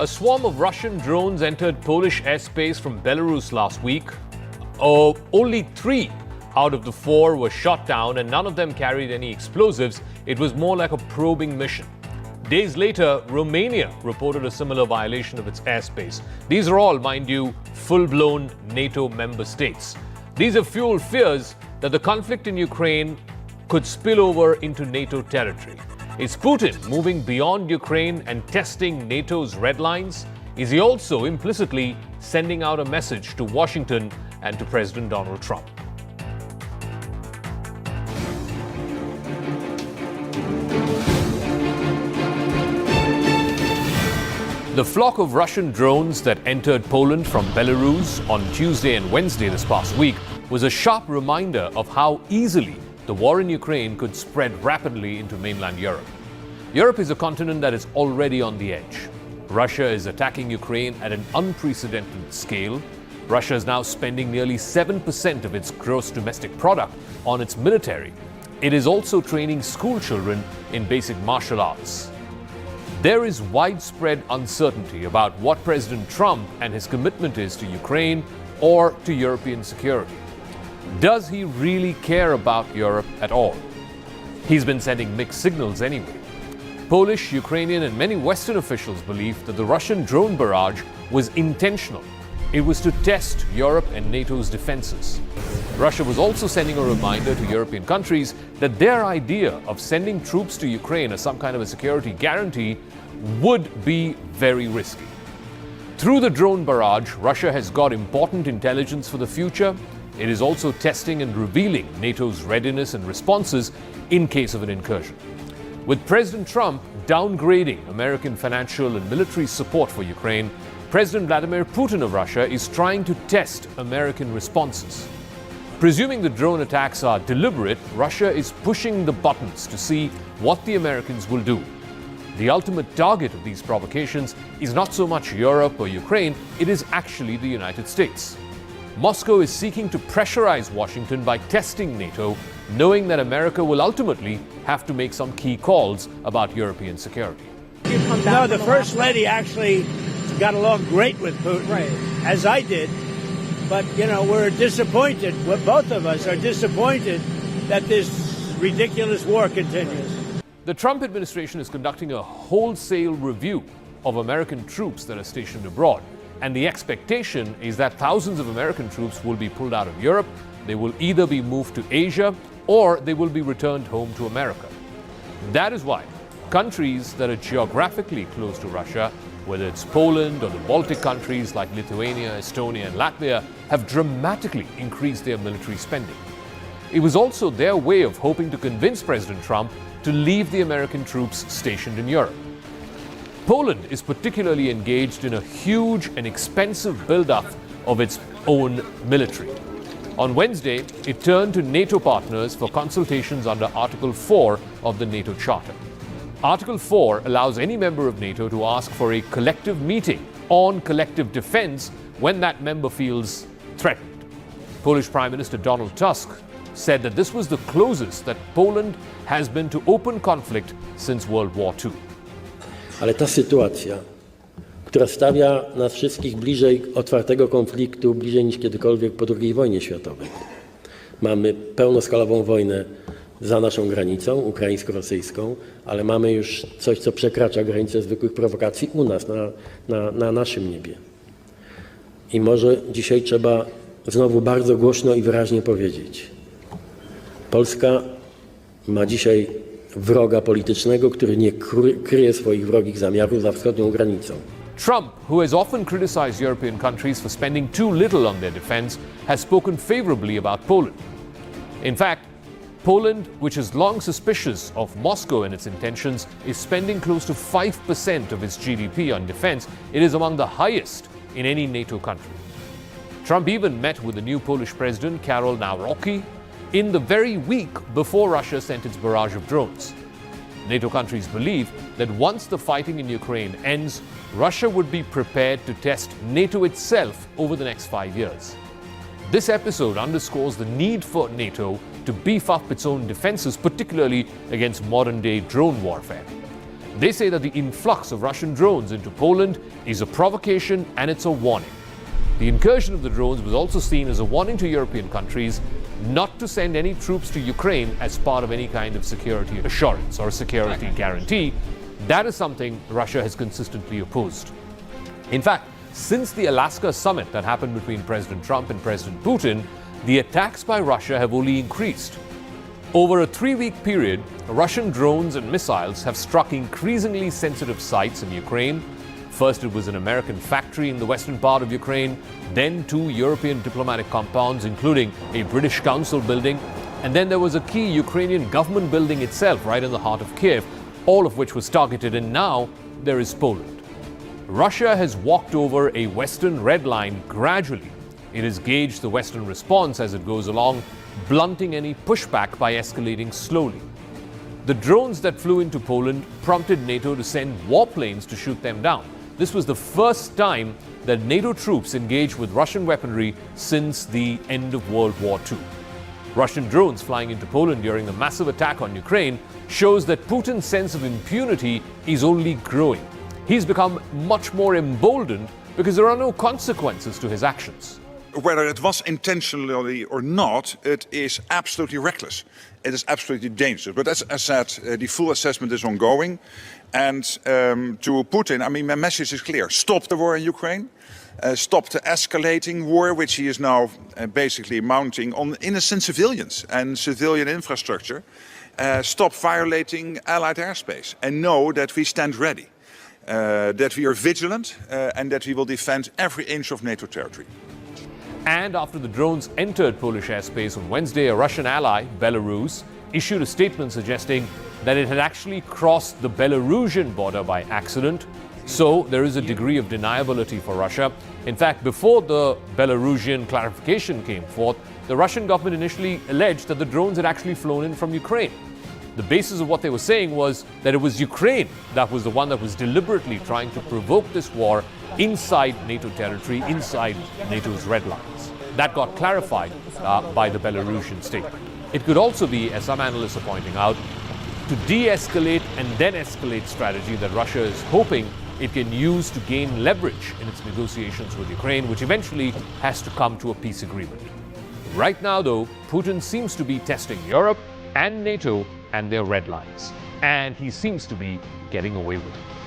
A swarm of Russian drones entered Polish airspace from Belarus last week. Only 3 out of the 4 were shot down and none of them carried any explosives. It was more like a probing mission. Days later, Romania reported a similar violation of its airspace. These are all, mind you, full-blown NATO member states. These have fueled fears that the conflict in Ukraine could spill over into NATO territory. Is Putin moving beyond Ukraine and testing NATO's red lines? Is he also implicitly sending out a message to Washington and to President Donald Trump? The flock of Russian drones that entered Poland from Belarus on Tuesday and Wednesday this past week was a sharp reminder of how easily the war in Ukraine could spread rapidly into mainland Europe. Europe is a continent that is already on the edge. Russia is attacking Ukraine at an unprecedented scale. Russia is now spending nearly 7% of its gross domestic product on its military. It is also training school children in basic martial arts. There is widespread uncertainty about what President Trump and his commitment is to Ukraine or to European security. Does he really care about Europe at all? He's been sending mixed signals anyway. Polish, Ukrainian, and many Western officials believe that the Russian drone barrage was intentional. It was to test Europe and NATO's defenses. Russia was also sending a reminder to European countries that their idea of sending troops to Ukraine as some kind of a security guarantee would be very risky. Through the drone barrage, Russia has got important intelligence for the future. It is also testing and revealing NATO's readiness and responses in case of an incursion. With President Trump downgrading American financial and military support for Ukraine, President Vladimir Putin of Russia is trying to test American responses. Presuming the drone attacks are deliberate, Russia is pushing the buttons to see what the Americans will do. The ultimate target of these provocations is not so much Europe or Ukraine, it is actually the United States. Moscow is seeking to pressurize Washington by testing NATO, knowing that America will ultimately have to make some key calls about European security. No, the First Lady actually got along great with Putin, right, as I did. But, we're disappointed, both of us are disappointed that this ridiculous war continues. The Trump administration is conducting a wholesale review of American troops that are stationed abroad. And the expectation is that thousands of American troops will be pulled out of Europe. They will either be moved to Asia or they will be returned home to America. That is why countries that are geographically close to Russia, whether it's Poland or the Baltic countries like Lithuania, Estonia, and Latvia, have dramatically increased their military spending. It was also their way of hoping to convince President Trump to leave the American troops stationed in Europe. Poland is particularly engaged in a huge and expensive build-up of its own military. On Wednesday, it turned to NATO partners for consultations under Article 4 of the NATO Charter. Article 4 allows any member of NATO to ask for a collective meeting on collective defense when that member feels threatened. Polish Prime Minister Donald Tusk said that this was the closest that Poland has been to open conflict since World War II. Ale ta sytuacja, która stawia nas wszystkich bliżej otwartego konfliktu, bliżej niż kiedykolwiek po II wojnie światowej. Mamy pełnoskalową wojnę za naszą granicą, ukraińsko-rosyjską, ale mamy już coś, co przekracza granicę zwykłych prowokacji u nas, na naszym niebie. I może dzisiaj trzeba znowu bardzo głośno i wyraźnie powiedzieć. Polska ma dzisiaj wroga politycznego, który nie kryje swoich wrogich zamiarów za wschodnią granicą. Trump, who has often criticized European countries for spending too little on their defense, has spoken favorably about Poland. In fact, Poland, which is long suspicious of Moscow and its intentions, is spending close to 5% of its GDP on defense. It is among the highest in any NATO country. Trump even met with the new Polish president, Karol Nawrocki, in the very week before Russia sent its barrage of drones. NATO countries believe that once the fighting in Ukraine ends, Russia would be prepared to test NATO itself over the next 5 years. This episode underscores the need for NATO to beef up its own defenses, particularly against modern-day drone warfare. They say that the influx of Russian drones into Poland is a provocation and it's a warning. The incursion of the drones was also seen as a warning to European countries not to send any troops to Ukraine as part of any kind of security assurance or security guarantee. That is something Russia has consistently opposed. In fact, since the Alaska summit that happened between President Trump and President Putin, the attacks by Russia have only increased. Over a 3-week period, Russian drones and missiles have struck increasingly sensitive sites in Ukraine. First, it was an American factory in the western part of Ukraine, then 2 European diplomatic compounds, including a British Council building, and then there was a key Ukrainian government building itself right in the heart of Kiev, all of which was targeted, and now there is Poland. Russia has walked over a Western red line gradually. It has gauged the Western response as it goes along, blunting any pushback by escalating slowly. The drones that flew into Poland prompted NATO to send warplanes to shoot them down. This was the first time that NATO troops engaged with Russian weaponry since the end of World War II. Russian drones flying into Poland during the massive attack on Ukraine shows that Putin's sense of impunity is only growing. He's become much more emboldened because there are no consequences to his actions. Whether it was intentionally or not, it is absolutely reckless. It is absolutely dangerous. But as I said, the full assessment is ongoing. And to Putin, I mean, my message is clear. Stop the war in Ukraine. Stop the escalating war, which he is now basically mounting on innocent civilians and civilian infrastructure. Stop violating Allied airspace. And know that we stand ready. That we are vigilant and that we will defend every inch of NATO territory. And after the drones entered Polish airspace on Wednesday, a Russian ally, Belarus, issued a statement suggesting that it had actually crossed the Belarusian border by accident. So there is a degree of deniability for Russia. In fact, before the Belarusian clarification came forth, the Russian government initially alleged that the drones had actually flown in from Ukraine. The basis of what they were saying was that it was Ukraine that was the one that was deliberately trying to provoke this war inside NATO territory, inside NATO's red lines. That got clarified by the Belarusian statement. It could also be, as some analysts are pointing out, to de-escalate and then escalate strategy that Russia is hoping it can use to gain leverage in its negotiations with Ukraine, which eventually has to come to a peace agreement. Right now, though, Putin seems to be testing Europe and NATO and their red lines, and he seems to be getting away with it.